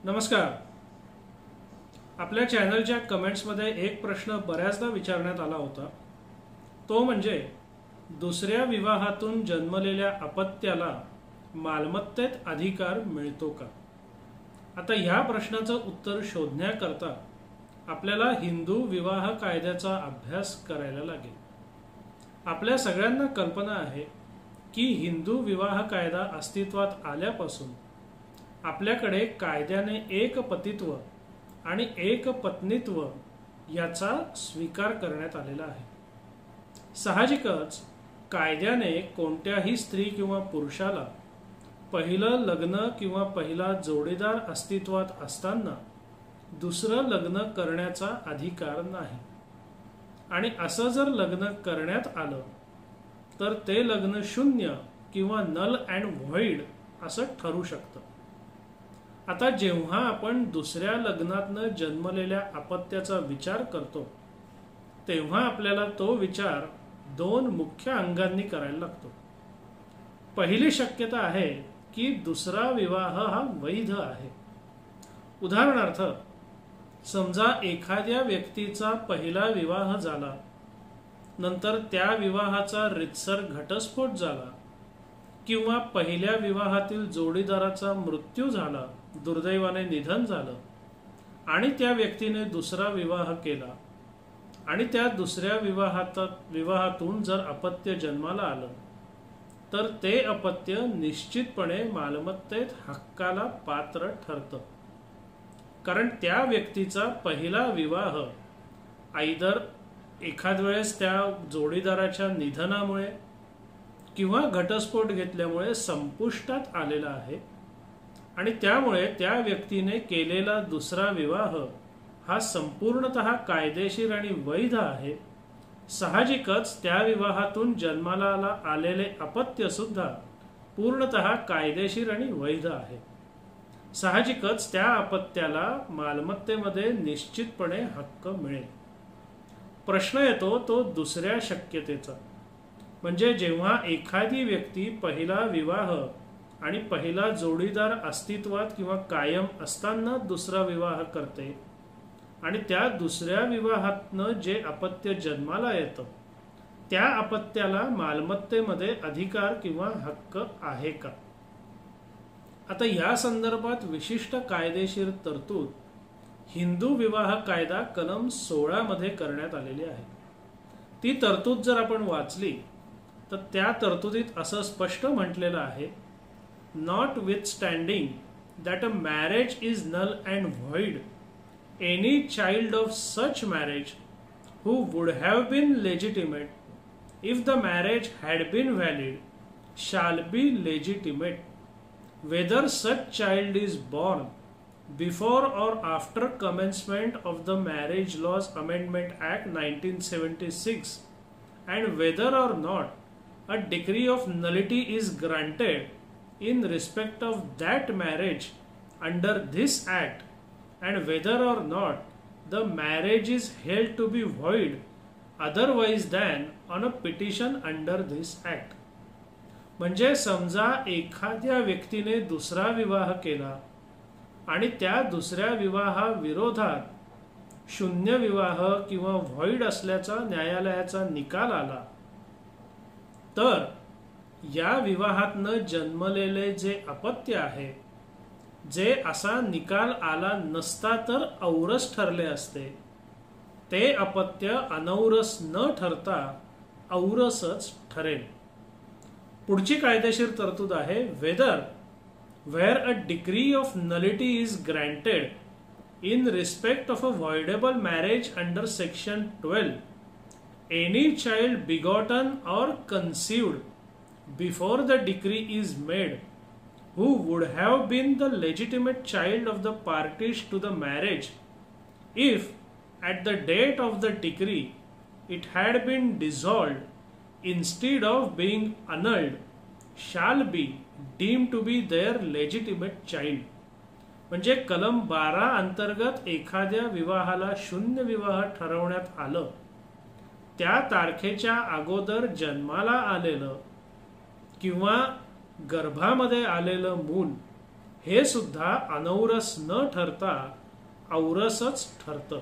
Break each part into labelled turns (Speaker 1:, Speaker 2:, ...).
Speaker 1: नमस्कार. आपल्या चॅनलच्या कमेंट्समध्ये एक प्रश्न बऱ्याचदा विचारण्यात आला होता. तो म्हणजे दुसऱ्या विवाहातून जन्मलेल्या अपत्याला मालमत्तेत अधिकार मिळतो का? आता ह्या प्रश्नाचं उत्तर शोधण्याकरता आपल्याला हिंदू विवाह कायद्याचा अभ्यास करायला लागेल. आपल्या सगळ्यांना कल्पना आहे की हिंदू विवाह कायदा अस्तित्वात आल्यापासून आपल्याकडे कायद्याने एक पतित्व आणि एक पत्नीत्व याचा स्वीकार करण्यात आलेला आहे. साहजिकच कायद्याने कोणत्याही स्त्री किंवा पुरुषाला पहिलं लग्न किंवा पहिला जोडीदार अस्तित्वात असताना दुसरं लग्न करण्याचा अधिकार नाही. आणि असं जर लग्न करण्यात आलं तर ते लग्न शून्य किंवा नल अँड व्हॉइड असं ठरू शकतं. आता जेव्हा आपण दुसऱ्या लग्नातनं जन्मलेल्या अपत्याचा विचार करतो तेव्हा आपल्याला तो विचार दोन मुख्य अंगांनी करायला लागतो. पहिली शक्यता आहे की दुसरा विवाह हा वैध आहे. उदाहरणार्थ, समजा एखाद्या व्यक्तीचा पहिला विवाह झाला, नंतर त्या विवाहाचा रितसर घटस्फोट झाला किंवा पहिल्या विवाहातील जोडीदाराचा मृत्यू झाला, दुर्दैवाने निधन झालं आणि त्या व्यक्तीने दुसरा विवाह केला आणि त्या दुसऱ्या विवाहातून जर अपत्य जन्माला आलं तर ते अपत्य निश्चितपणे मालमत्तेत हक्काला पात्र ठरतं. कारण त्या व्यक्तीचा पहिला विवाह आयदर एखाद वेळेस त्या जोडीदाराच्या निधनामुळे किंवा घटस्फोट घेतल्यामुळे संपुष्टात आलेला आहे आणि त्यामुळे त्या व्यक्तीने केलेला दुसरा विवाह हा संपूर्णतः कायदेशीर आणि वैध आहे. साहजिकच त्या विवाहातून जन्माला आलेले अपत्य सुद्धा पूर्णतः कायदेशीर आणि वैध आहे. साहजिकच त्या अपत्याला मालमत्तेमध्ये निश्चितपणे हक्क मिळेल. प्रश्न येतो तो दुसऱ्या शक्यतेचा, म्हणजे जेव्हा एखादी व्यक्ती पहिला विवाह आणि पहिला जोडीदार अस्तित्वात किंवा कायम असताना दुसरा विवाह करते आणि त्या दुसऱ्या विवाहातनं जे अपत्य जन्माला येतं त्या अपत्याला मालमत्तेमध्ये अधिकार किंवा हक्क आहे का? आता या संदर्भात विशिष्ट कायदेशीर तरतूद हिंदू विवाह कायदा कलम 16 मध्ये करण्यात आलेली आहे. ती तरतूद जर आपण वाचली तर त्या तरतुदीत असं स्पष्ट म्हटलेलं आहे, notwithstanding that a marriage is null and void, any child of such marriage who would have been legitimate if the marriage had been valid shall be legitimate, whether such child is born before or after commencement of the Marriage Laws Amendment Act 1976 and whether or not a decree of nullity is granted in respect of that marriage under this act and whether or not the marriage is held to be void otherwise than on a petition under this act. म्हणजे समजा एखाद्या व्यक्तीने दुसरा विवाह केला आणि त्या दुसऱ्या विवाहाविरोधात शून्य विवाह किंवा व्हॉइड असल्याचा न्यायालयाचा निकाल आला तर या विवाहातनं जन्मलेले जे अपत्य आहे, जे असा निकाल आला नसता तर औरस ठरले असते, ते अपत्य अनौरस न ठरता औरसच ठरेल. पुढची कायदेशीर तरतूद आहे, weather where a decree of nullity is granted in respect of a voidable marriage under section 12, any child begotten or conceived before the decree is made who would have been the legitimate child of the parties to the marriage if at the date of the decree it had been dissolved instead of being annulled shall be deemed to be their legitimate child. म्हणजे कलम 12 अंतर्गत एखाद्या विवाहाला शून्य विवाह ठरवण्यात आलं त्या तारखेच्या अगोदर जन्माला आलेलं किंवा गर्भामध्ये आलेलं मूल हे सुद्धा अनौरस न ठरता औरसच ठरतं।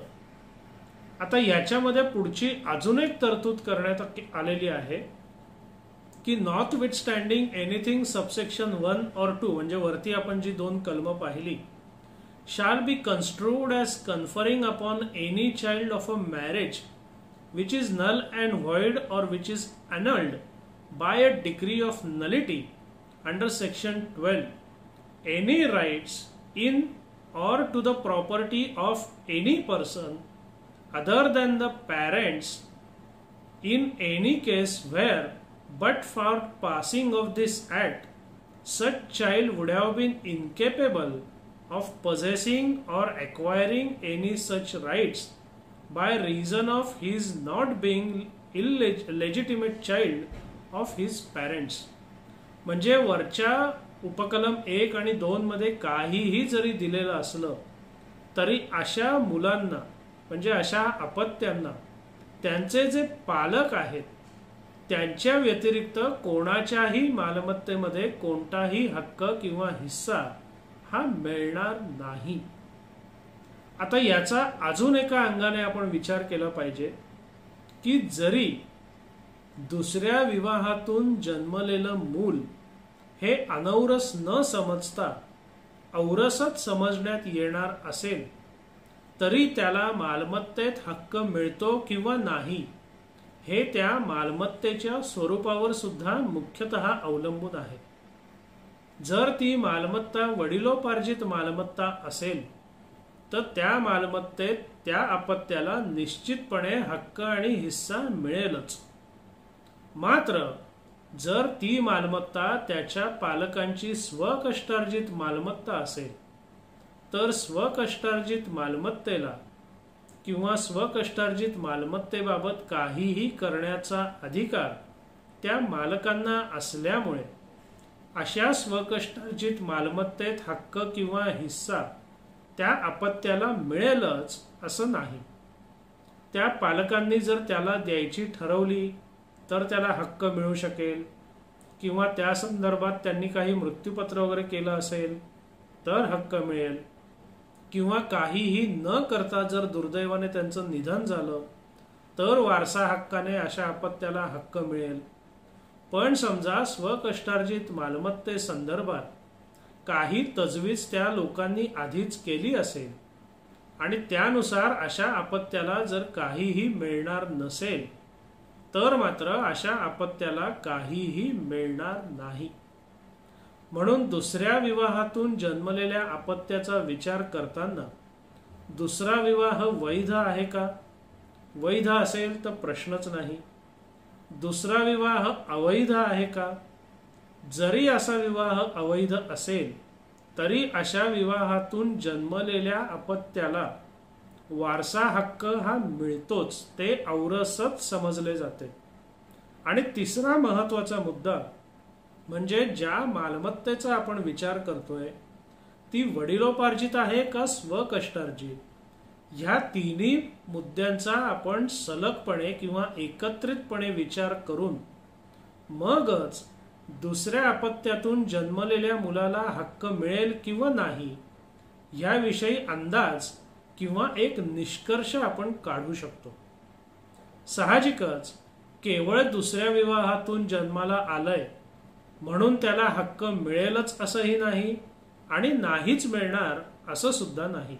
Speaker 1: आता याच्यामध्ये पुढची अजून एक तरतूद करण्यात आलेली आहे की नॉट विथस्टँडिंग एनिथिंग सबसेक्शन 1 or 2 म्हणजे वरती आपण जी दोन कलम पाहिली, shall be construed as conferring upon any child of a marriage which is null and void or which is annulled by a decree of nullity under section 12 any rights in or to the property of any person other than the parents in any case where but for passing of this act such child would have been incapable of possessing or acquiring any such rights by reason of his not being illegitimate child of his parents। म्हणजे वरच्या उपकलम 1 आणि 2 मध्ये काहीही जरी दिलेलं असलं तरी अशा मुलांना म्हणजे अशा अपत्यांना त्यांचे जे पालक आहेत त्यांच्या व्यतिरिक्त कोणाच्याही मालमत्तेमध्ये कोणताही हक्क किंवा हिस्सा हा मिळणार नाही। आता याचा अजून एका अंगाने आपण विचार केला पाहिजे की जरी दुसऱ्या विवाहातून जन्मलेलं मूल हे अनौरस न समजता औरसच समजण्यात येणार असेल तरी त्याला मालमत्तेत हक्क मिळतो किंवा नाही हे त्या मालमत्तेच्या स्वरूपावर सुद्धा मुख्यतः अवलंबून आहे। जर ती मालमत्ता वडिलोपार्जित मालमत्ता असेल तर त्या मालमत्तेत त्या अपत्याला निश्चितपणे हक्क आणि हिस्सा मिळेलच। मात्र जर ती मालमत्ता त्याच्या पालकांची स्वकष्टार्जित मालमत्ता असेल तर स्वकष्टार्जित मालमत्तेला किंवा स्वकष्टार्जित मालमत्तेबाबत काहीही करण्याचा अधिकार त्या मालकांना असल्यामुळे अशा स्वकष्टार्जित मालमत्तेत हक्क किंवा हिस्सा त्या अपत्याला मिळेलच असं नाही। त्या पालकांनी जर त्याला द्यायची ठरवली तर त्याला हक्क मिळू शकेल किंवा त्या संदर्भात त्यांनी काही मृत्यूपत्र वगैरे केलं असेल तर हक्क मिळेल किंवा काहीही न करता जर दुर्दैवाने त्यांचं निधन झालं तर वारसा हक्काने अशा अपत्याला हक्क मिळेल। पण समजा स्वकष्टार्जित मालमत्ते संदर्भात काही तजवीज त्या लोकांनी आधीच केली असेल आणि त्यानुसार अशा अपत्याला जर काहीही मिळणार नसेल तर मात्र अशा अपत्याला काहीही मिळणार नाही। म्हणून दुसऱ्या विवाहातून जन्मलेल्या अपत्याचा विचार करताना दुसरा विवाह वैध आहे का? वैध असेल तर प्रश्नच नाही। दुसरा विवाह अवैध आहे का? जरी असा विवाह अवैध असेल तरी अशा विवाहातून जन्मलेल्या अपत्याला वारसा हक्क हा मिळतोच, ते औरसच समजले जाते। आणि तिसरा महत्त्वाचा मुद्दा म्हणजे ज्या मालमत्तेचा आपण विचार करतोय ती वडिलोपार्जित आहे का स्वकष्टार्जित, ह्या तिन्ही मुद्द्यांचा आपण सलगपणे किंवा एकत्रितपणे विचार करून मगच दुसऱ्या अपत्यातून जन्मलेल्या मुलाला हक्क मिळेल किंवा नाही याविषयी अंदाज किंवा एक निष्कर्ष आपण काढू शकतो। साहजिकच केवळ दुसऱ्या विवाहातून जन्माला आलंय म्हणून त्याला हक्क मिळेलच असंही नाही आणि नाहीच मिळणार असं सुद्धा नाही।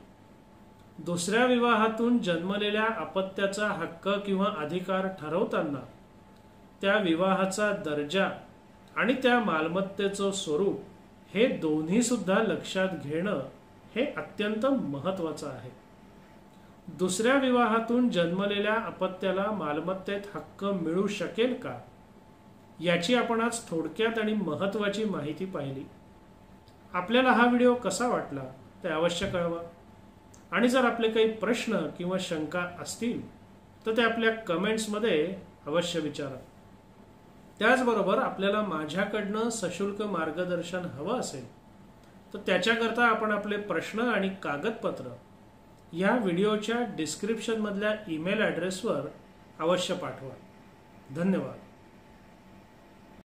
Speaker 1: दुसऱ्या विवाहातून जन्मलेल्या अपत्याचा हक्क किंवा अधिकार ठरवताना त्या विवाहाचा दर्जा आणि त्या मालमत्तेचं स्वरूप हे दोन्ही सुद्धा लक्षात घेणं हे अत्यंत महत्त्वाचं आहे। दुसऱ्या विवाहातून जन्मलेल्या अपत्याला मालमत्तेत हक्क मिळू शकेल का याची आपण आज थोडक्यात आणि महत्त्वाची माहिती पाहिली। आपल्याला हा व्हिडिओ कसा वाटला ते अवश्य कळवा आणि जर आपले काही प्रश्न किंवा शंका असतील तर ते आपल्या कमेंट्समध्ये अवश्य विचारा। त्याचबरोबर आपल्याला माझ्याकडनं सशुल्क मार्गदर्शन हवं असेल तर त्याच्याकरता आपण आपले प्रश्न आणि कागदपत्र या व्हिडिओच्या डिस्क्रिप्शन मधल्या ईमेल ॲड्रेसवर अवश्य पाठवा। धन्यवाद।